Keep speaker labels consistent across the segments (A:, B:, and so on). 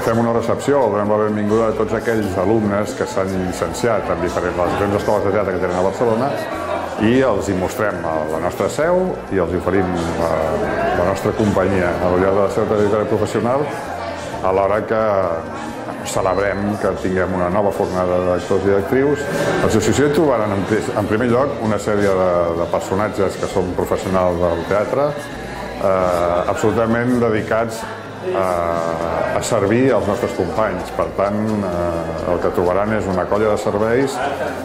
A: Fem una recepció, donem la benvinguda a tots aquells alumnes que s'han llicenciat en diferents escoles de teatre que tenen a Barcelona i els hi mostrem la nostra seu i els oferim la nostra companyia al llarg de la seva trajectòria professional, alhora que celebrem que tinguem una nova fornada d'actors i d'actrius. A l'associació hi trobaran en primer lloc una sèrie de personatges que són professionals del teatre, absolutament dedicats a servir als nostres companys. Per tant, el que trobaran és una colla de serveis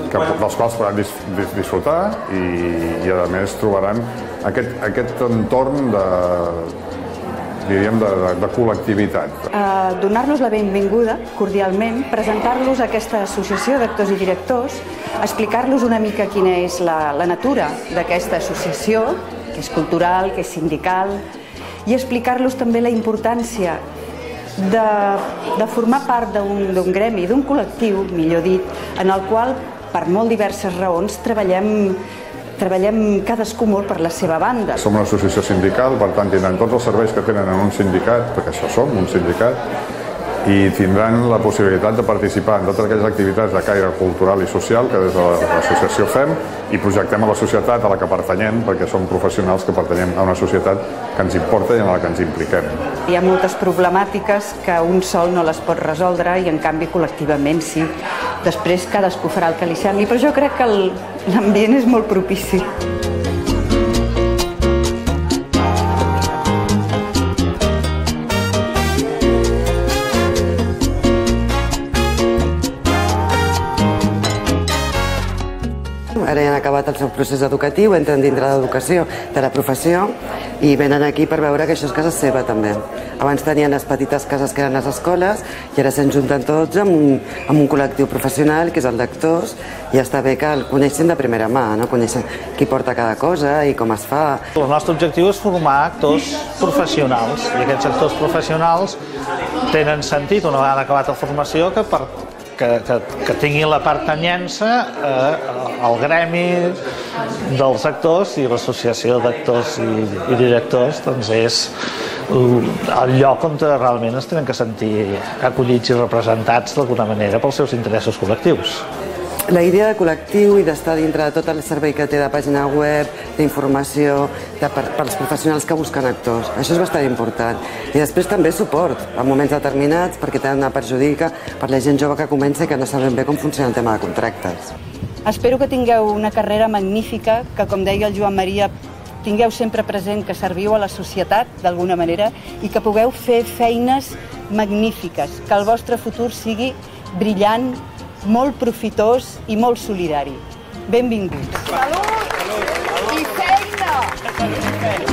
A: dels quals podran disfrutar i a més trobaran aquest entorn diríem, de col·lectivitat.
B: Donar-los la benvinguda, cordialment, presentar-los a aquesta associació d'actors i directors, explicar-los una mica quina és la natura d'aquesta associació, que és cultural, que és sindical, i explicar-los també la importància de formar part d'un gremi, d'un col·lectiu, millor dit, en el qual, per molt diverses raons, treballem cadascú molt per la seva banda.
A: Som una associació sindical, per tant tindran tots els serveis que tenen en un sindicat, perquè això som, un sindicat, i tindran la possibilitat de participar en totes aquelles activitats de caire cultural i social que des de l'associació fem i projectem a la societat a la que pertanyem, perquè som professionals que pertanyem a una societat que ens importa i en la que ens impliquem.
B: Hi ha moltes problemàtiques que un sol no les pot resoldre i en canvi col·lectivament sí. Després cadascú farà el que li sembli, però jo crec que l'ambient és molt propici.
C: Ara ja han acabat el seu procés educatiu, entren dintre l'educació de la professió i venen aquí per veure que això és casa seva també. Abans tenien les petites cases que eren les escoles i ara se'n junten tots amb un col·lectiu professional que és el d'actors i està bé que el coneixin de primera mà, no? Coneixen qui porta cada cosa i com es fa.
D: El nostre objectiu és formar actors professionals i aquests actors professionals tenen sentit una vegada acabat la formació que tinguin la pertanyença al gremi dels actors i l'associació d'actors i directors doncs és el lloc on realment es tenen que sentir acollits i representats d'alguna manera pels seus interessos col·lectius.
C: La idea de col·lectiu i d'estar dintre de tot el servei que té de pàgina web, d'informació, pels professionals que busquen actors. Això és bastant important. I després també suport en moments determinats perquè tenen una perjudica per la gent jove que comença i que no saben bé com funciona el tema de contractes.
B: Espero que tingueu una carrera magnífica, que com deia el Joan Maria, tingueu sempre present que serviu a la societat d'alguna manera i que pugueu fer feines magnífiques, que el vostre futur sigui brillant, molt profitós i molt solidari. Benvinguts.
E: Salut i feina!